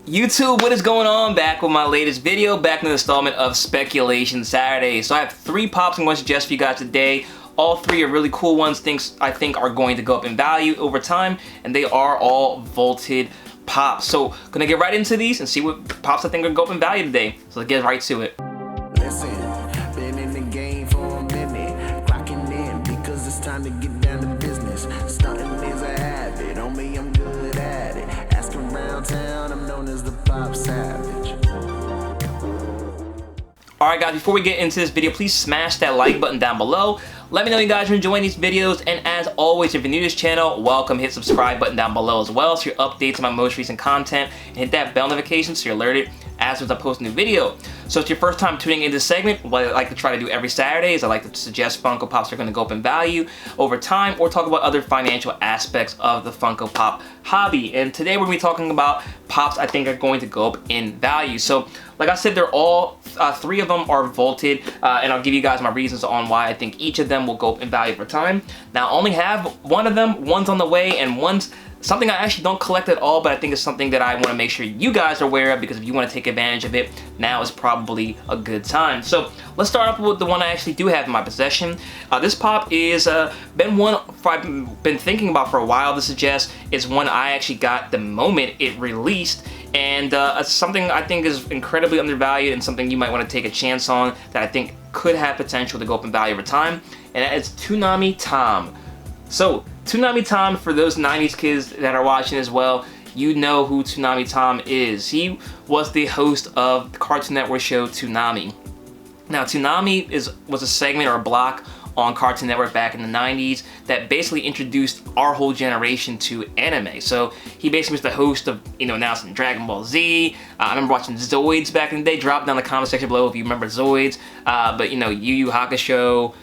YouTube, what is going on? Back with my latest video, back in the installment of Speculation Saturday. So I have 3 pops I'm going to suggest for you guys today. All 3 are really cool ones, things I think are going to go up in value over time, and they are all vaulted pops. So gonna get right into these and see what pops I think are going to go up in value today. So let's get right to it. Listen, been in the game for a minute, clocking in because it's time to get down to business. Stunting is a habit, on me I'm good at it. Asking around town, I'm known as the Popsavage. Alright guys, before we get into this video, please smash that like button down below. Let me know you guys are enjoying these videos, and as always, if you're new to this channel, welcome. Hit subscribe button down below as well so your updates on my most recent content, and hit that bell notification so you're alerted as soon as I post a new video. So if it's your first time tuning into this segment, what I like to try to do every Saturday is I like to suggest Funko Pops are going to go up in value over time, or talk about other financial aspects of the Funko Pop hobby. And today we're going to be talking about pops I think are going to go up in value. So like I said, they're all 3 of them are vaulted, and I'll give you guys my reasons on why I think each of them will go up in value over time. Now I only have 1 of them, one's on the way, and one's something I actually don't collect at all, but I think it's something that I want to make sure you guys are aware of, because if you want to take advantage of it, now is probably a good time. So let's start off with the one I actually do have in my possession. This pop is been one I've been thinking about for a while to suggest. Is one I actually got the moment it released, and it's something I think is incredibly undervalued and something you might want to take a chance on that I think could have potential to go up in value over time, and that is Toonami Tom. So Toonami Tom, for those 90s kids that are watching as well, you know who Toonami Tom is. He was the host of the Cartoon Network show Toonami. Now Toonami was a segment or a block on Cartoon Network back in the 90s that basically introduced our whole generation to anime. So he basically was the host of, announcing Dragon Ball Z. I remember watching Zoids back in the day. Drop down in the comment section below if you remember Zoids. But Yu Yu Hakusho,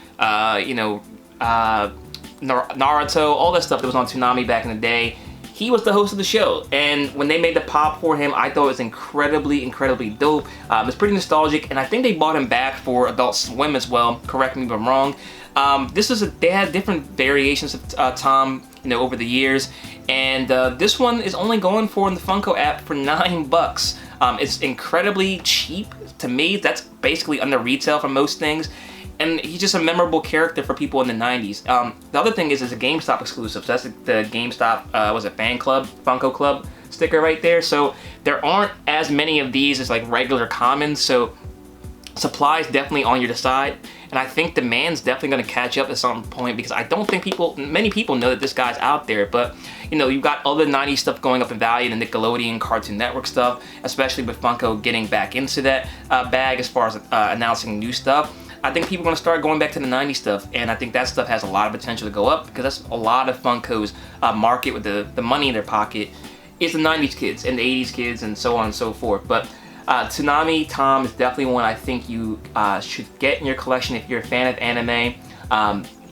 Naruto, all that stuff that was on Toonami back in the day. He was the host of the show, and when they made the pop for him, I thought it was incredibly dope. It's pretty nostalgic, and I think they bought him back for Adult Swim as well. Correct me if I'm wrong. They had different variations of Tom, over the years, and this one is only going for in the Funko app for $9. It's incredibly cheap to me. That's basically under retail for most things. And he's just a memorable character for people in the 90s. The other thing is it's a GameStop exclusive. So that's the GameStop, was it Fan Club, Funko Club sticker right there. So there aren't as many of these as like regular commons. So supply is definitely on your side. And I think demand's definitely gonna catch up at some point, because I don't think many people know that this guy's out there. But you've got other 90s stuff going up in value, the Nickelodeon, Cartoon Network stuff, especially with Funko getting back into that bag as far as announcing new stuff. I think people are going to start going back to the 90s stuff, and I think that stuff has a lot of potential to go up, because that's a lot of Funko's market with the money in their pocket is the 90s kids and the 80s kids and so on and so forth. But Toonami Tom is definitely one I think you should get in your collection if you're a fan of anime.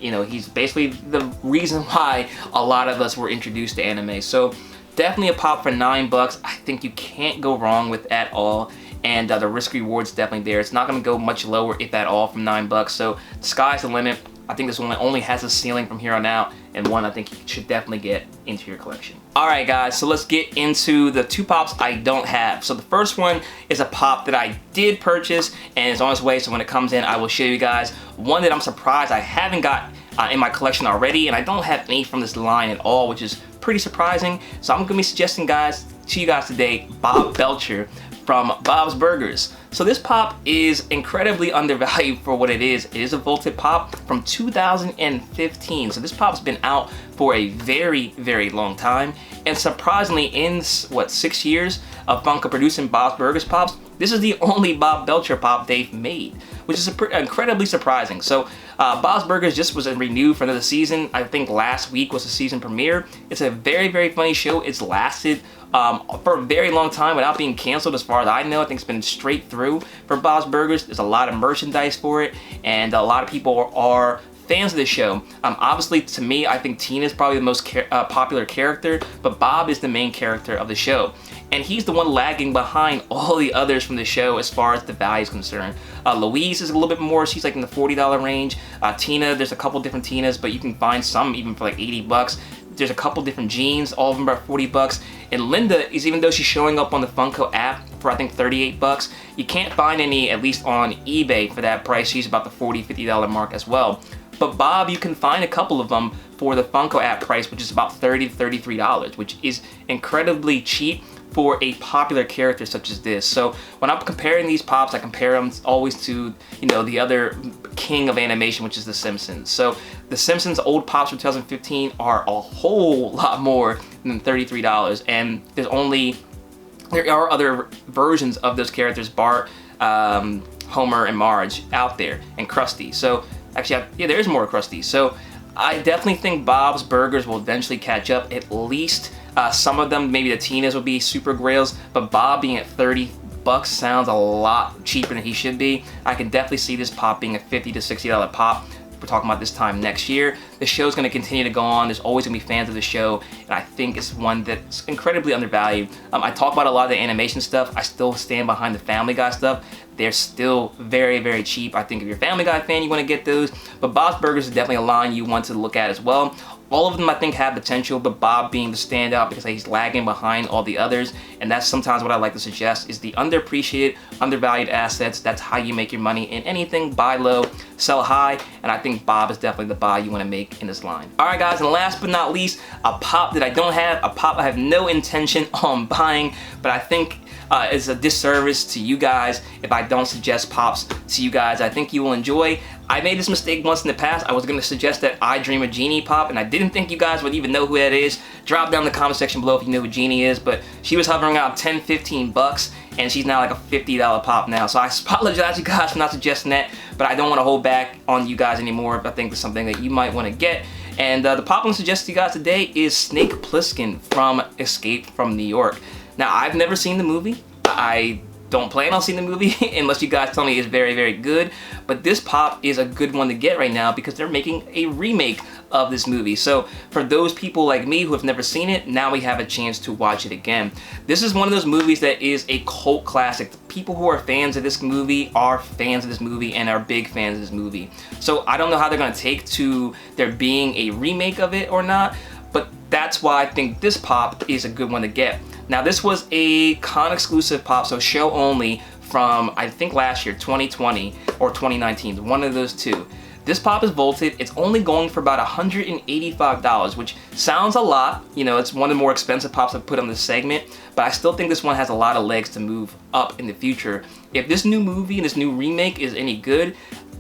He's basically the reason why a lot of us were introduced to anime. So definitely a pop for $9. I think you can't go wrong with at all. And the risk reward's definitely there. It's not going to go much lower, if at all, from $9. So the sky's the limit. I think this one only has a ceiling from here on out, and one I think you should definitely get into your collection. Alright guys, so let's get into the 2 pops I don't have. So the first one is a pop that I did purchase, and it's on its way, so when it comes in I will show you guys. One that I'm surprised I haven't got in my collection already, and I don't have any from this line at all, which is pretty surprising. So I'm going to be suggesting to you guys today Bob Belcher from Bob's Burgers. So this pop is incredibly undervalued for what it is. It is a vaulted pop from 2015. So this pop's been out for a very long time. And surprisingly, in 6 years of Funko producing Bob's Burgers pops, this is the only Bob Belcher pop they've made, which is incredibly surprising. So Bob's Burgers just was renewed for another season. I think last week was the season premiere. It's a very funny show. It's lasted for a very long time without being canceled, as far as I know. I think it's been straight through for Bob's Burgers. There's a lot of merchandise for it, and a lot of people are fans of this show. Obviously, to me, I think Tina is probably the most popular character, but Bob is the main character of the show. And he's the one lagging behind all the others from the show as far as the value is concerned. Louise is a little bit more, she's like in the $40 range. Tina, there's a couple different Tinas, but you can find some even for like $80. There's a couple different jeans, all of them are 40 bucks. And Linda is, even though she's showing up on the Funko app for I think 38 bucks, you can't find any, at least on eBay, for that price. She's about the $40, $50 mark as well. But Bob, you can find a couple of them for the Funko app price, which is about $30 to $33, which is incredibly cheap for a popular character such as this. So when I'm comparing these Pops, I compare them always to, you know, the other king of animation, which is The Simpsons. So The Simpsons old Pops from 2015 are a whole lot more than $33, and there are other versions of those characters, Bart, Homer, and Marge out there, and Krusty. So actually, yeah, there's more Krusty. So I definitely think Bob's Burgers will eventually catch up. At least some of them, maybe the Tina's will be super grails, but Bob being at 30 bucks sounds a lot cheaper than he should be. I can definitely see this Pop being a $50 to $60 Pop. We're talking about this time next year. The show's going to continue to go on. There's always going to be fans of the show, and I think it's one that's incredibly undervalued. I talk about a lot of the animation stuff. I still stand behind the Family Guy stuff. They're still very, very cheap. I think if you're a Family Guy fan, you want to get those. But Bob's Burgers is definitely a line you want to look at as well. All of them I think have potential, but Bob being the standout because he's lagging behind all the others, and that's sometimes what I like to suggest is the underappreciated, undervalued assets. That's how you make your money in anything. Buy low, sell high, and I think Bob is definitely the buy you want to make in this line. All right, guys, and last but not least, a Pop that I don't have, a Pop I have no intention on buying, but I think it's a disservice to you guys if I don't suggest Pops to you guys. I think you will enjoy. I made this mistake once in the past. I was going to suggest that I Dream of Jeannie Pop, and I didn't think you guys would even know who that is. Drop down in the comment section below if you know who Jeannie is, but she was hovering around 10, 15 bucks, and she's now like a $50 Pop now. So I apologize, you guys, for not suggesting that, but I don't want to hold back on you guys anymore. I think it's something that you might want to get. And the Pop I'm going to suggest to you guys today is Snake Pliskin from Escape from New York. Now, I've never seen the movie. I don't plan on seeing the movie unless you guys tell me it's very, very good. But this Pop is a good one to get right now because they're making a remake of this movie. So for those people like me who have never seen it, now we have a chance to watch it again. This is one of those movies that is a cult classic. The people who are fans of this movie are fans of this movie and are big fans of this movie. So I don't know how they're going to take to there being a remake of it or not, but that's why I think this Pop is a good one to get. Now, this was a con exclusive Pop, so show only, from I think last year, 2020 or 2019, one of those two. This Pop is vaulted. It's only going for about $185, which sounds a lot. You know, it's one of the more expensive Pops I've put on this segment, but I still think this one has a lot of legs to move up in the future. If this new movie and this new remake is any good,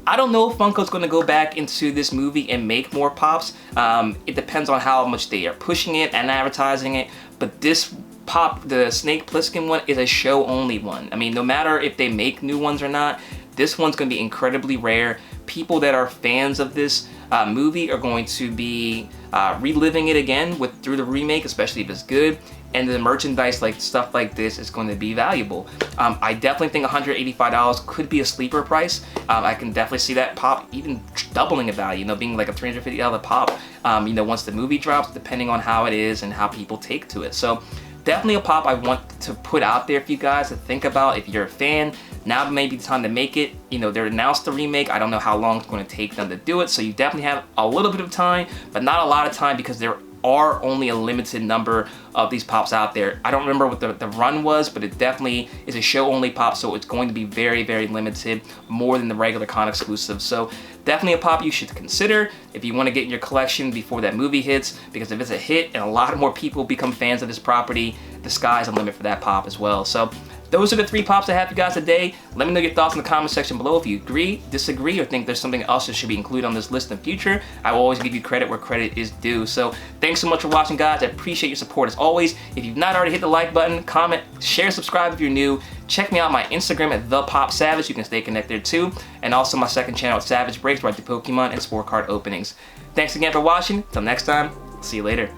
I don't know if Funko's going to go back into this movie and make more Pops. It depends on how much they are pushing it and advertising it, but this Pop, the Snake Pliskin one, is a show only one. I mean, no matter if they make new ones or not, this one's going to be incredibly rare. People that are fans of this movie are going to be reliving it again through the remake, especially if it's good. And the merchandise, like stuff like this, is going to be valuable. I definitely think $185 could be a sleeper price. I can definitely see that Pop even doubling in value, you know, being like a $350 Pop, you know, once the movie drops, depending on how it is and how people take to it. So definitely a Pop I want to put out there for you guys to think about. If you're a fan, now may be the time to make it. You know, they're announced the remake. I don't know how long it's going to take them to do it, so you definitely have a little bit of time, but not a lot of time because there are only a limited number of these Pops out there. I don't remember what the run was, but it definitely is a show only Pop, so it's going to be very, very limited, more than the regular con exclusive. So definitely a Pop you should consider if you want to get in your collection before that movie hits, because if it's a hit and a lot more people become fans of this property, the sky's the limit for that Pop as well. So those are the 3 Pops I have for you guys today. Let me know your thoughts in the comment section below if you agree, disagree, or think there's something else that should be included on this list in the future. I will always give you credit where credit is due. So thanks so much for watching, guys. I appreciate your support as always. If you've not already hit the like button, comment, share, subscribe if you're new. Check me out on my Instagram at ThePopSavage. You can stay connected too. And also my second channel at Savage Breaks, where I do Pokemon and sport card openings. Thanks again for watching. Till next time, see you later.